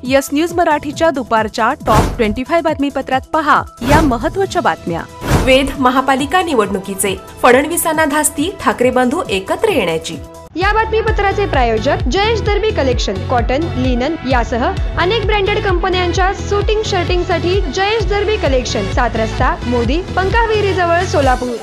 Yes news मराठीच्या दुपारच्या top 25 बातमीपत्रात पहा या महत्त्वाच्या बातम्या। वेध महापालिका निवडणुकीचे फडणवीसांना धास्ती, ठाकरे बंधू एकत्र येण्याची। या बातमीपत्राचे प्रायोजक जयेश दर्बी कलेक्शन, कॉटन, लिनन यासह अनेक ब्रँडेड कंपन्यांच्या शूटिंग शर्टिंगसाठी जयेश दर्बी कलेक्शन, 7 रस्ता मोदी पंकाविहिरी जवळ सोलापूर।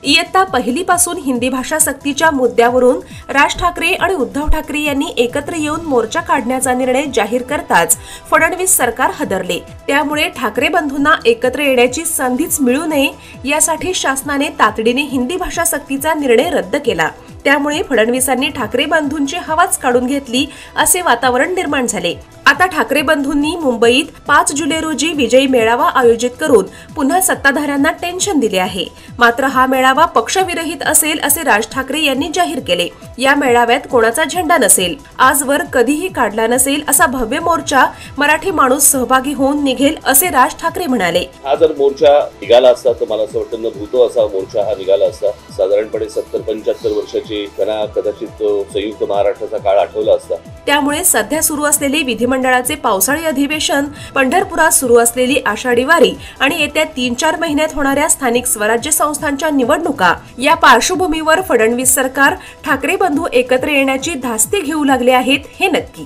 इयत्ता पहिलीपासून हिंदी भाषा सक्तीच्या मुद्द्यावरून राज ठाकरे आणि उद्धव ठाकरे यांनी एकत्र येऊन मोर्चा काढण्याचा निर्णय जाहीर करताच फडणवीस सरकार हादरले। त्यामुळे ठाकरे बंधूंना एकत्र येण्याची संधीच मिळू नये यासाठी शासनाने तातडीने हिंदी भाषा सक्तीचा निर्णय रद्द केला। त्यामुळे फडणवीसांनी ठाकरे बंधूंची हवाच काढून घेतली असे वातावरण निर्माण झाले। आता ठाकरे बंधूंनी मुंबईत 5 जुलै रोजी विजयी मेळावा आयोजित करून पुन्हा सत्ताधाऱ्यांना टेन्शन दिले आहे। मात्र हा मेळावा पक्षविरहित असेल असे राज ठाकरे यांनी जाहीर केले। या मेळाव्यात कोणाचा झेंडा नसेल, आजवर कधीही काढला नसेल असा भव्य मोर्चा मराठी माणूस सहभागी होऊन निघेल असे राज ठाकरे म्हणाले। हा जर मोर्चा निघाला असता तर मला असं वाटतं न भूतो असा मोर्चा हा निघाला असता। साधारणपणे 70-75 वर्षाची त्यांना कदाचित संयुक्त महाराष्ट्राचा काळ आठवला असता। त्यामुळे सध्या सुरू असलेले विधिमंडळाचे पावसाळी अधिवेशन, पंढरपुरात सुरू असलेली आषाढी वारी आणि येत्या 3-4 महिन्यात होणाऱ्या स्थानिक स्वराज्य संस्थांच्या निवडणुका या पार्श्वभूमीवर फडणवीस सरकार ठाकरे बंधू एकत्र येण्याची धास्ती घेऊ लागले आहेत हे नक्की।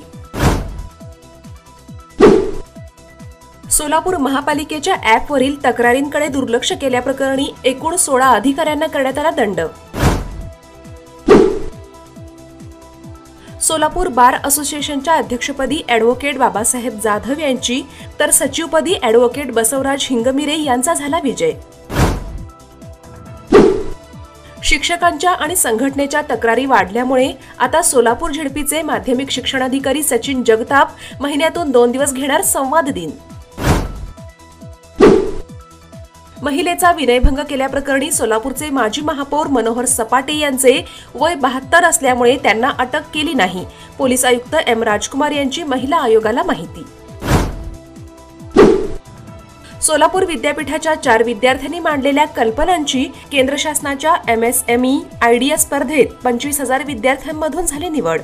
सोलापूर महापालिकेच्या ॲपवरील तक्रारींकडे दुर्लक्ष केल्याप्रकरणी एकूण 16 अधिकाऱ्यांना करण्यात आला दंड। सोलापूर बार असोसिएशनच्या अध्यक्षपदी ॲडव्होकेट बाबासाहेब जाधव यांची तर सचिवपदी ॲडव्होकेट बसवराज हिंगमिरे यांचा झाला विजय। शिक्षकांच्या आणि संघटनेच्या तक्रारी वाढल्यामुळे आता सोलापूर झेडपीचे माध्यमिक शिक्षणाधिकारी सचिन जगताप महिन्यातून 2 दिवस घेणार संवाद दिन। महिलेचा विनयभंग केल्याप्रकरणी सोलापूरचे माजी महापौर मनोहर सपाटे यांचे वय 72 असल्यामुळे त्यांना अटक केली नाही। पोलीस आयुक्त एम राजकुमार यांची महिला आयोगाला माहिती। सोलापूर विद्यापीठाच्या 4 विद्यार्थ्यांनी मांडलेल्या कल्पनांची केंद्र शासनाच्या MSME आयडिया स्पर्धेत 25,000 विद्यार्थ्यांमधून झाली निवड।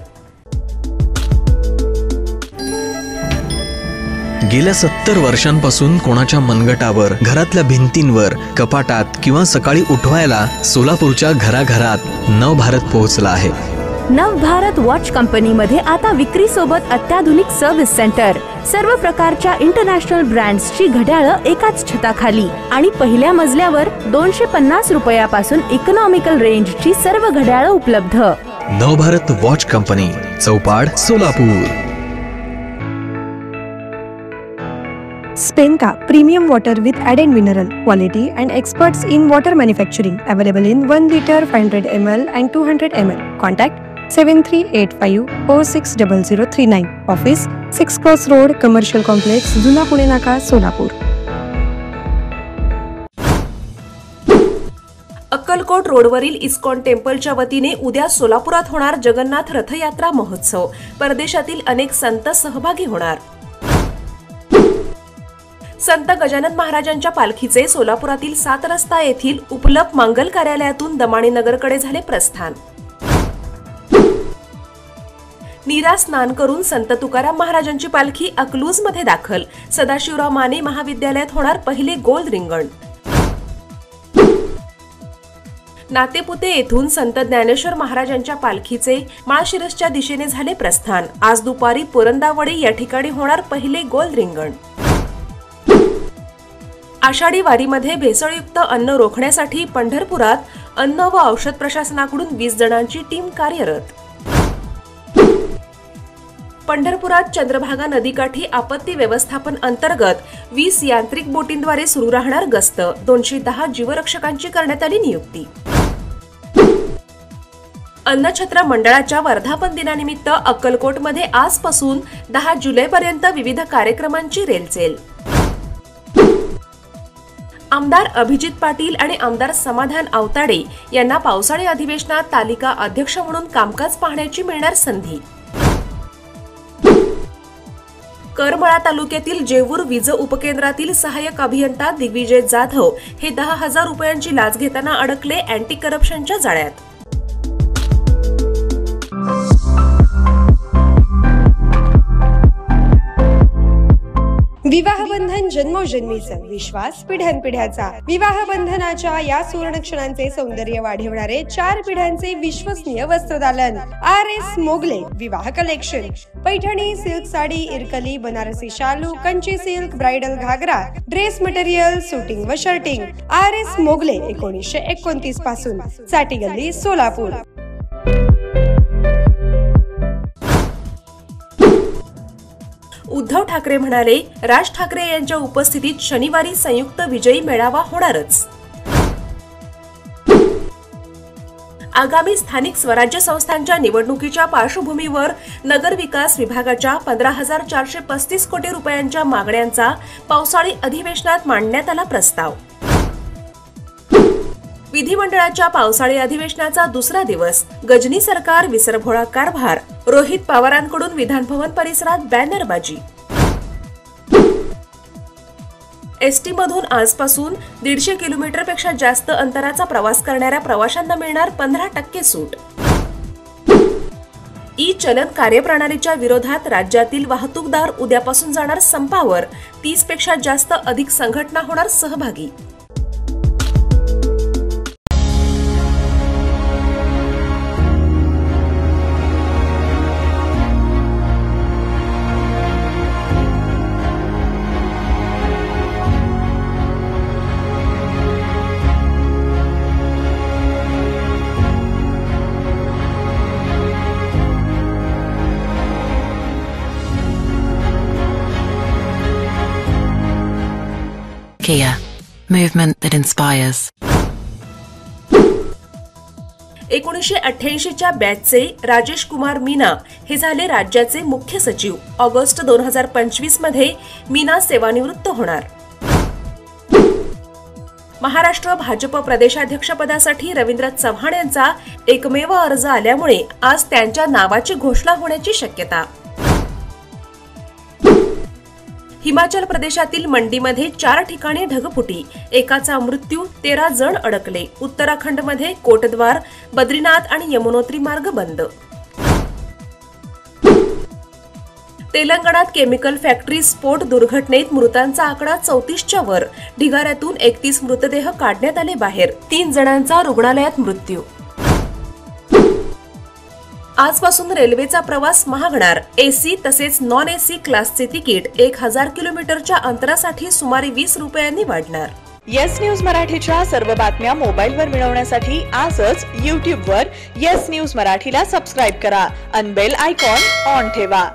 गेल्या 70 वर्षांपासून कोणाच्या मनगटावर, घरातल्या भिंतींवर, कपाटात किंवा सकाळी उठवायला सोलापूरच्या घराघरात नवभारत पोहोचला आहे। नवभारत वॉच कंपनीमध्ये आता विक्री सोबत अत्याधुनिक सर्व्हिस सेंटर, सर्व प्रकारच्या इंटरनॅशनल ब्रँड्सची घड्याळं एकाच छताखाली आणि पहिल्या मजल्यावर 250 रुपयापासून इकॉनॉमिकल रेंजची सर्व घड्याळं उपलब्ध। Navbharat watch company, Chaupad, Solapur. Spenka Premium Water with added mineral quality and experts in water manufacturing, available in 1 liter, 500 ml and 200 ml. Contact 7385460039. Office 6 Cross Road, Commercial Complex, जुना पुणे नाका, सोलापूर। अक्कलकोट रोडवरील इस्कॉन टेम्पलच्या वतीने उद्या सोलापुरात होणार जगन्नाथ रथयात्रा महोत्सव। परदेशातील अनेक संत सहभागी होणार। संत गजानन महाराजांच्या पालखीचे सोलापुरातील 7 रस्ता येथील उपलप मंगल कार्यालयातून दमाणी नगरकडे झाले प्रस्थान। नीरा स्नान करून संत तुकाराम महाराजांची पालखी अकलूज मध्ये दाखल। सदाशिवराव माने महाविद्यालयात होणार पहिले गोल रिंगण। नातेपुते येथून संत ज्ञानेश्वर महाराजांच्या पालखीचे माळशिरसच्या दिशेने झाले प्रस्थान। आज दुपारी पुरंदावडे या ठिकाणी होणार पहिले गोल रिंगण। आषाढी वारीमध्ये भेसळयुक्त अन्न रोखण्यासाठी पंढरपुरात अन्न व औषध प्रशासनाकडून 20 जणांची टीम कार्यरत। पंढरपुरात चंद्रभागा नदीकाठी आपत्ती व्यवस्थापन अंतर्गत 20 यांत्रिक बोटींद्वारे सुरू राहणार गस्त। 210 जीवरक्षकांची करण्यात आली नियुक्ती। अन्नछत्र मंडळाच्या वर्धापन दिनानिमित्त अक्कलकोटमध्ये आजपासून 10 जुलैपर्यंत विविध कार्यक्रमांची रेलचेल। आमदार अभिजित पाटील आणि आमदार समाधान आवताडे यांना पावसाळी अधिवेशनात तालिका अध्यक्ष म्हणून कामकाज पाहण्याची मिळणार संधी। करमळा तालुक्यातील जेवूर वीज उपकेंद्रातील सहाय्यक अभियंता दिग्विजय जाधव हे 10,000 रुपयांची लाच घेताना अडकले अँटी करप्शनच्या जाळ्यात। विवाह बंधन जन्मोजन्मीचं, विश्वास पिढ्यानपिढ्याचा. विवाह बंधनाच्या या सुवर्ण क्षणांचे सौंदर्य वाढवणारे 4 पिढ्यांचे विश्वसनीय वस्त्रदालन RS मोगले विवाह कलेक्शन. पैठणी, सिल्क साडी, इरकली, बनारसी शालू, कंची सिल्क, ब्राइडल घागरा, ड्रेस मटेरियल, शूटिंग व शर्टिंग. RS मोगले 1929 पासून, साठी गल्ली, सोलापूर. उद्धव ठाकरे म्हणाले, राज ठाकरे यांच्या उपस्थितीत शनिवारी संयुक्त विजयी मेळावा होणारच. आगामी स्थानिक स्वराज्य संस्थांच्या निवडणुकीच्या पार्श्वभूमीवर नगर विकास विभागाच्या 15,435 कोटी रुपयांच्या मागण्यांचा पावसाळी अधिवेशनात मांडण्यात आला प्रस्ताव. विधिमंडळाच्या पावसाळी अधिवेशनाचा दुसरा दिवस, गजनी सरकार, विसरभोळा कारभार, रोहित पवारांकडून विधानभवन परिसरात बॅनरबाजी. एसटी मधून आजपासून 150 किलोमीटरपेक्षा जास्त अंतराचा प्रवास करणाऱ्या प्रवाशांना मिळणार 15% सूट. ई चलन कार्यप्रणालीच्या विरोधात राज्यातील वाहतूकदार उद्यापासून जाणार संपावर. 30 पेक्षा जास्त अधिक संघटना होणार सहभागी. Kia, movement that inspires. 1988च्या बॅचचे Rajesh Kumar Meena हे झाले राज्याचे मुख्य सचिव. ऑगस्ट 2025 मध्ये मीना सेवानिवृत्त होणार. महाराष्ट्र भाजप प्रदेशाध्यक्षपदासाठी रवींद्र चव्हाण यांचा एकमेव अर्ज आल्यामुळे आज त्यांच्या नावाची घोषणा होण्याची शक्यता. हिमाचल प्रदेशातील मंडीमध्ये 4 ठिकाणी ढगफुटी, एकाचा मृत्यू, 13 जण अडकले. उत्तराखंडमध्ये कोटद्वार, बद्रीनाथ आणि यमुनोत्री मार्ग बंद. तेलंगणात केमिकल फॅक्टरी स्फोट दुर्घटनेत मृतांचा आकडा 34च्या वर. ढिगाऱ्यातून 31 मृतदेह काढण्यात आले बाहेर. 3 जणांचा रुग्णालयात मृत्यू. आजपासून रेल्वेचा प्रवास महागणार. एसी तसेच नॉन एसी क्लासचे तिकीट 1000 किलोमीटरच्या अंतरासाठी सुमारे 20 रुपयांनी वाढणार. येस न्यूज मराठीच्या सर्व बातम्या मोबाईलवर मिळवण्यासाठी आजच YouTube वर येस न्यूज मराठीला सबस्क्राईब करा आणि बेल आयकॉन ऑन ठेवा.